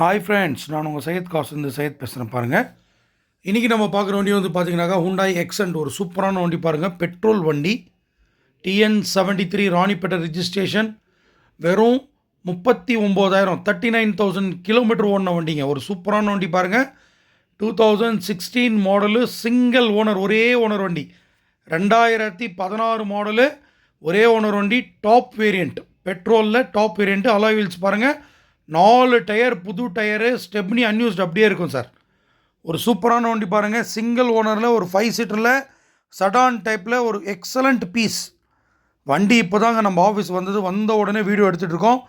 Hi friends, நான் உங்கள் சையத் காசுந்து சையத் பேசுகிறேன் பாருங்கள். இன்றைக்கி நம்ம பார்க்குற வண்டி வந்து பார்த்தீங்கன்னாக்கா ஹுண்டாய் எக்ஸென்ட், ஒரு சூப்பரான வண்டி பாருங்கள். பெட்ரோல் வண்டி, TN73 ராணிப்பேட்டை ரிஜிஸ்ட்ரேஷன், வெறும் 39,000 39,000 கிலோமீட்டர் ஓடின வண்டிங்க. ஒரு சூப்பரான வண்டி பாருங்கள். 2016 மாடலு, சிங்கிள் ஓனர், ஒரே ஓனர் வண்டி. 2016 மாடலு, ஒரே ஓனர் வண்டி. டாப் வேரியண்ட், பெட்ரோலில் டாப் வேரியண்ட்டு. அலாய் வீல்ஸ் பாருங்கள், 4 டயர், புது டயரு, ஸ்டெப்னி அன்யூஸ்ட் அப்படியே இருக்கும் சார். ஒரு சூப்பரான வண்டி பாருங்கள். சிங்கிள் ஓனரில், ஒரு 5 சீட்டரில், சடான் டைப்பில் ஒரு எக்ஸலண்ட் பீஸ் வண்டி. இப்போ தாங்க நம்ம ஆஃபீஸ் வந்த உடனே வீடியோ எடுத்துகிட்டு இருக்கோம்.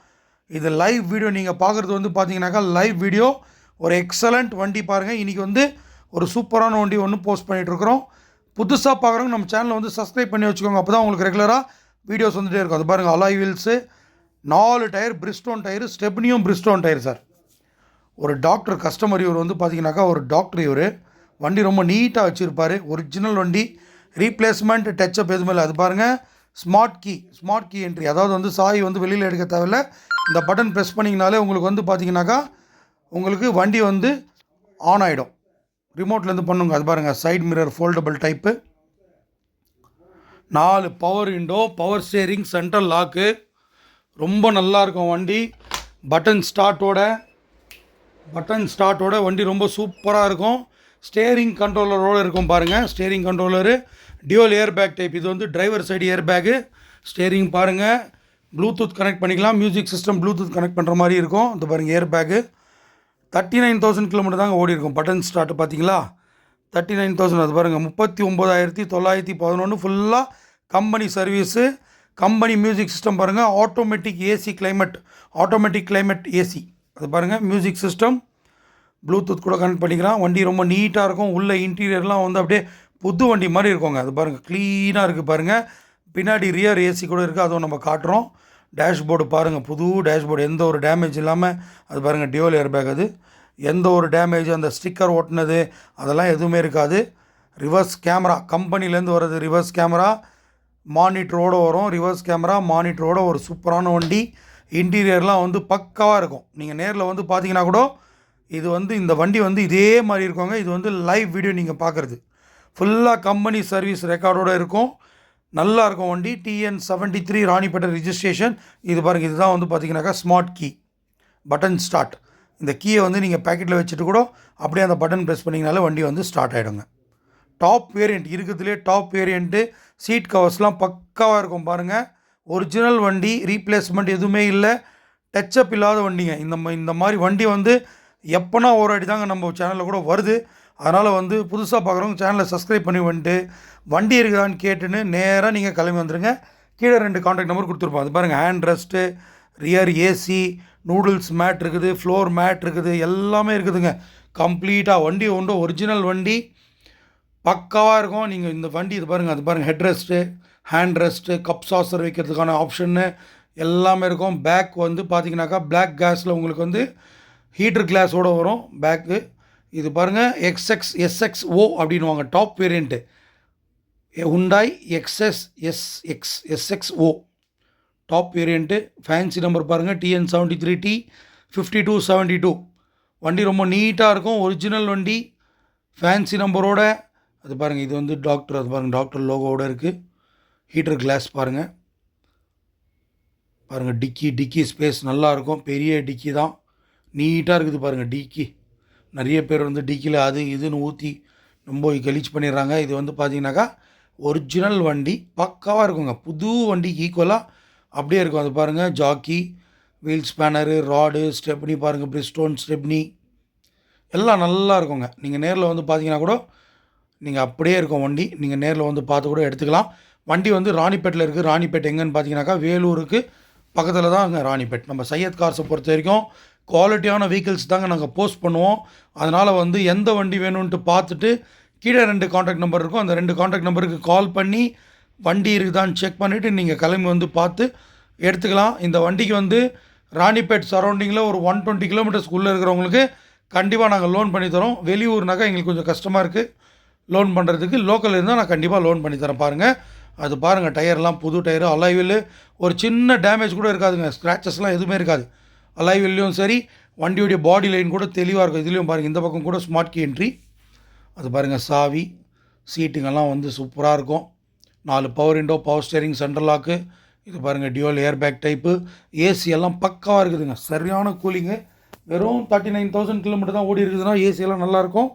இது லைவ் வீடியோ. நீங்கள் பார்க்குறது வந்து பார்த்தீங்கன்னாக்கா லைவ் வீடியோ. ஒரு எக்ஸலண்ட் வண்டி பாருங்கள். இன்றைக்கி வந்து ஒரு சூப்பரான வண்டி ஒன்று போஸ்ட் பண்ணிகிட்ருக்குறோம். புதுசாக பார்க்குறவங்க நம்ம சேனலை வந்து சப்ஸ்கிரைப் பண்ணி வச்சுக்கோங்க. அப்போ தான் உங்களுக்கு ரெகுலராக வீடியோஸ் வந்துகிட்டே இருக்கும். அது பாருங்கள், alloy wheels, 4 tyre, Bridgestone tyre, ஸ்டெப்னியும் பிரிஸ்டோன் டயர் சார். ஒரு டாக்டர் கஸ்டமர் இவர் வந்து பார்த்தீங்கன்னாக்கா ஒரு டாக்டர் இவர். வண்டி ரொம்ப நீட்டாக வச்சுருப்பார். ஒரிஜினல் வண்டி, ரீப்ளேஸ்மெண்ட், டச்சப் எதுவுமே இல்லை. அது பாருங்கள், ஸ்மார்ட் கீ என்ட்ரி. அதாவது வந்து சாய் வந்து வெளியில் எடுக்க தேவையில்லை. இந்த பட்டன் ப்ரெஸ் பண்ணிங்கனாலே உங்களுக்கு வந்து பார்த்தீங்கன்னாக்கா உங்களுக்கு வண்டி வந்து ஆன் ஆகிடும். ரிமோட்லேருந்து பண்ணுங்க. அது பாருங்கள், side mirror foldable type, 4 power window, power steering, central lock. ரொம்ப நல்லாயிருக்கும் வண்டி. பட்டன் ஸ்டார்ட்டோட வண்டி ரொம்ப சூப்பராக இருக்கும். ஸ்டேரிங் கண்ட்ரோலரோடு இருக்கும் பாருங்கள். Steering controller dual air bag type. இது வந்து driver side air bag. Steering பாருங்கள், ப்ளூடூத் கனெக்ட் பண்ணிக்கலாம். மியூசிக் சிஸ்டம் ப்ளூடூத் கனெக்ட் பண்ணுற மாதிரி இருக்கும். இது பாருங்கள், ஏர் பேக்கு. 39,000 கிலோமீட்டர் தாங்க ஓடி இருக்கும். பட்டன் ஸ்டார்ட் பார்த்தீங்களா, 39,000. அது பாருங்கள், 39,911 ஃபுல்லாக company service. Company music system பாருங்கள். Automatic climate AC. அது பாருங்கள், மியூசிக் சிஸ்டம், ப்ளூடூத் கூட கனெக்ட் பண்ணிக்கலாம். வண்டி ரொம்ப நீட்டாக இருக்கும். உள்ள இன்டீரியர்லாம் வந்து அப்படியே புது வண்டி மாதிரி இருக்குங்க. அது பாருங்கள், க்ளீனாக இருக்குது பாருங்கள். பின்னாடி ரியர் ஏசி கூட இருக்குது, அதுவும் நம்ம காட்டுறோம். டேஷ்போர்டு பாருங்கள், புது டேஷ்போர்டு, எந்த ஒரு டேமேஜ் இல்லாமல். அது பாருங்கள், டியூவல் ஏர் பேக். அது எந்த ஒரு டேமேஜ், அந்த ஸ்டிக்கர் ஓட்டினது அதெல்லாம் எதுவுமே இருக்காது. ரிவர்ஸ் கேமரா, கம்பெனிலேருந்து வர்றது ரிவர்ஸ் கேமரா, மானிட்டரோடு வரும். ரிவர்ஸ் கேமரா மானிட்டரோட ஒரு சூப்பரான வண்டி. இன்டீரியர்லாம் வந்து பக்காவாக இருக்கும். நீங்கள் நேரில் வந்து பார்த்தீங்கன்னா கூட இது வந்து இந்த வண்டி வந்து இதே மாதிரி இருக்குங்க. இது வந்து லைவ் வீடியோ நீங்கள் பார்க்குறது. ஃபுல்லாக கம்பெனி சர்வீஸ் ரெக்கார்டோடு இருக்கும். நல்லா இருக்கும் வண்டி. TN73 Ranipet registration. இது பாருங்கள், இதுதான் வந்து பார்த்தீங்கன்னாக்கா ஸ்மார்ட் கீ, பட்டன் ஸ்டார்ட். இந்த கீயை வந்து நீங்கள் பேக்கெட்டில் வச்சுட்டு கூட அப்படியே அந்த பட்டன் ப்ரெஸ் பண்ணிங்கனாலே வண்டி வந்து ஸ்டார்ட் ஆகிடுங்க. டாப் வேரியண்ட், இருக்கிறதுலே டாப் வேரியண்ட்டு. சீட் கவர்ஸ்லாம் பக்காவாக இருக்கும் பாருங்கள். ஒரிஜினல் வண்டி, ரீப்ளேஸ்மெண்ட் எதுவுமே இல்லை. டச்சப் இல்லாத வண்டிங்க. இந்த மாதிரி வண்டி வந்து எப்போனா ஒரு அடி தாங்க நம்ம சேனலில் கூட வருது. அதனால் வந்து புதுசாக பார்க்குறவங்க சேனலை சப்ஸ்கிரைப் பண்ணி வந்துட்டு வண்டி இருக்குதான்னு கேட்டுன்னு நேராக நீங்கள் கிளம்பி வந்துடுங்க. கீழே 2 கான்டாக்ட் நம்பர் கொடுத்துருப்போம். அது பாருங்கள், hand rest, rear AC, noodles mat இருக்குது, ஃப்ளோர் மேட் இருக்குது, எல்லாமே இருக்குதுங்க. கம்ப்ளீட்டாக வண்டி ஒன்று ஒரிஜினல் வண்டி பக்காவாக இருக்கும். நீங்கள் இந்த வண்டி இது பாருங்கள், அது பாருங்கள், head rest, hand rest, cup saucer வைக்கிறதுக்கான ஆப்ஷன்னு எல்லாமே இருக்கும். பேக் வந்து பார்த்தீங்கன்னாக்கா பிளாக் கேஸில் உங்களுக்கு வந்து ஹீட்டர் கிளாஸோடு வரும் பேக்கு. இது பாருங்கள், SXO அப்படின்வாங்க, top variant. Hyundai SXO top variant. Fancy number பாருங்கள், TN73T 5272. வண்டி ரொம்ப நீட்டாக இருக்கும். ஒரிஜினல் வண்டி, ஃபேன்சி நம்பரோட. அது பாருங்கள், இது வந்து டாக்டர். அது பாருங்கள், டாக்டர் லோகோவோடு இருக்குது. ஹீட்டர் கிளாஸ் பாருங்கள். டிக்கி ஸ்பேஸ் நல்லாயிருக்கும். பெரிய டிக்கி தான், நீட்டாக இருக்குது பாருங்கள். டிக்கி நிறைய பேர் வந்து டிக்கியில் அது இதுன்னு ஊற்றி ரொம்ப கலீச் பண்ணிடுறாங்க. இது வந்து பார்த்தீங்கன்னாக்கா ஒரிஜினல் வண்டி பக்காவாக இருக்குங்க. புது வண்டிக்கு ஈக்குவலாக அப்படியே இருக்கும். அது பாருங்கள், jack, wheel spanner, rod, stepney பாருங்கள், பிரிஸ்டோன் ஸ்டெப்னி எல்லாம் நல்லா இருக்குங்க. நீங்கள் நேரில் வந்து பார்த்தீங்கன்னா கூட நீங்கள் அப்படியே இருக்கும் வண்டி. நீங்கள் நேரில் வந்து பார்த்து கூட எடுத்துக்கலாம். வண்டி வந்து ராணிப்பேட்டில் இருக்குது. ராணிப்பேட் எங்கன்னு பார்த்தீங்கன்னாக்கா வேலூருக்கு பக்கத்தில் தான் அங்கே ராணிப்பேட். நம்ம சையத் கார்ஸை பொறுத்த வரைக்கும் குவாலிட்டியான வெஹிக்கிள்ஸ் தாங்க நாங்கள் போஸ்ட் பண்ணுவோம். அதனால் வந்து எந்த வண்டி வேணும்ன்ட்டு பார்த்துட்டு கீழே 2 கான்டாக்ட் நம்பர் இருக்கும். அந்த 2 கான்டாக்ட் நம்பருக்கு கால் பண்ணி வண்டி இருக்குதான்னு செக் பண்ணிவிட்டு நீங்கள் கிளம்பி வந்து பார்த்து எடுத்துக்கலாம். இந்த வண்டிக்கு வந்து ராணிப்பேட் சரௌண்டிங்கில் ஒரு 120 கிலோமீட்டர்ஸ்க்குள்ளே இருக்கிறவங்களுக்கு கண்டிப்பாக நாங்கள் லோன் பண்ணி தரோம். வெளியூர்னாக்கா எங்களுக்கு கொஞ்சம் கஷ்டமாக இருக்குது லோன் பண்ணுறதுக்கு. லோக்கல் இருந்தால் நான் கண்டிப்பாக லோன் பண்ணி தரேன். பாருங்கள், அது பாருங்கள், டயர்லாம் புது டயரு, அலாய்வில் ஒரு சின்ன டேமேஜ் கூட இருக்காதுங்க. ஸ்க்ராச்சஸ்லாம் எதுவுமே இருக்காது. அலாய்வில்லையும் சரி, வண்டியுடைய பாடி லைன் கூட தெளிவாக இருக்கும். இதுலேயும் பாருங்கள், இந்த பக்கம் கூட ஸ்மார்ட் கீ என்ட்ரி. அது பாருங்கள், சாவி, சீட்டுங்கெல்லாம் வந்து சூப்பராக இருக்கும். 4 power window, power steering, central lock. இது பாருங்கள், dual air bag type. AC எல்லாம் பக்காவாக இருக்குதுங்க, சரியான கூலிங்கு. வெறும் 39,000 கிலோமீட்டர் தான் ஓடி இருக்குதுன்னா ஏசியெல்லாம் நல்லாயிருக்கும்.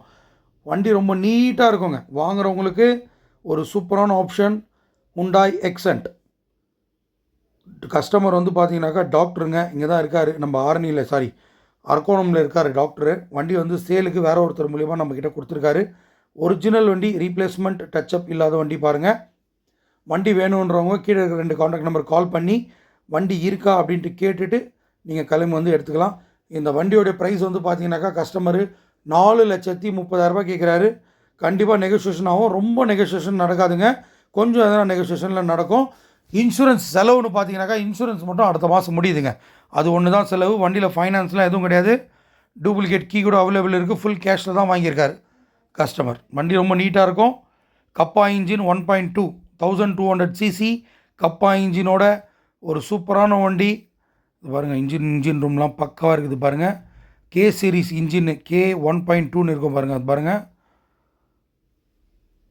வண்டி ரொம்ப நீட்டாக இருக்குங்க. வாங்குறவங்களுக்கு ஒரு சூப்பரான ஆப்ஷன் ஹுண்டாய் எக்ஸென்ட். கஸ்டமர் வந்து பார்த்தீங்கன்னாக்கா டாக்டருங்க, இங்கே தான் இருக்கார், நம்ம ஆரணியில் அரக்கோணமில் இருக்கார் டாக்டரு. வண்டி வந்து சேலுக்கு வேற ஒருத்தர் மூலிமா நம்மக்கிட்ட கொடுத்துருக்காரு. ஒரிஜினல் வண்டி, ரீப்ளேஸ்மெண்ட் டச்சப் இல்லாத வண்டி பாருங்கள். வண்டி வேணுன்றவங்க கீழே இருக்கிற 2 காண்டாக்ட் நம்பர் கால் பண்ணி வண்டி இருக்கா அப்படின்ட்டு கேட்டுட்டு நீங்கள் கிளம்பி வந்து எடுத்துக்கலாம். இந்த வண்டியோடைய ப்ரைஸ் வந்து பார்த்தீங்கன்னாக்கா கஸ்டமரு 4,30,000 கேட்குறாரு. கண்டிப்பாக நெகோசியேஷன் ஆகும். ரொம்ப நெகோசியேஷன் நடக்காதுங்க, கொஞ்சம் எதனா நெகோசியேஷனில் நடக்கும். இன்சூரன்ஸ் செலவுன்னு பார்த்தீங்கன்னாக்கா இன்சூரன்ஸ் மட்டும் அடுத்த மாதம் முடியுதுங்க. அது ஒன்று தான் செலவு. வண்டியில் ஃபைனான்ஸ்லாம் எதுவும் கிடையாது. டூப்ளிகேட் கீ கூட அவைலபிள் இருக்குது. ஃபுல் கேஷில் தான் வாங்கியிருக்காரு கஸ்டமர். வண்டி ரொம்ப நீட்டாக இருக்கும். கப்பா இன்ஜின் 1.2 1200 சிசி கப்பா இன்ஜினோட ஒரு சூப்பரான வண்டி. இது பாருங்கள், இன்ஜின் ரூம்லாம் பக்காவாக இருக்குது பாருங்கள். கே சீரிஸ் இன்ஜின் கே 1.2ன்னு இருக்கும் பாருங்கள். அது பாருங்கள்,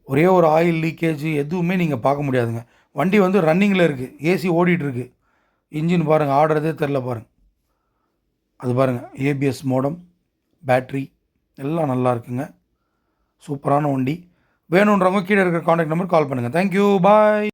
ஒரே ஒரு ஆயில் லீக்கேஜ் எதுவுமே நீங்கள் பார்க்க முடியாதுங்க. வண்டி வந்து ரன்னிங்கில் இருக்குது, ஏசி ஓடிட்டுருக்கு. இன்ஜின் பாருங்கள், ஆடுறதே தெரில பாருங்கள். அது பாருங்கள், ஏபிஎஸ் மோடம், பேட்ரி எல்லாம் நல்லா இருக்குங்க. சூப்பரான வண்டி. வேணுன்றவங்க கீழே இருக்கிற காண்டாக்ட் நம்பர் கால் பண்ணுங்கள். தேங்க்யூ, பாய்.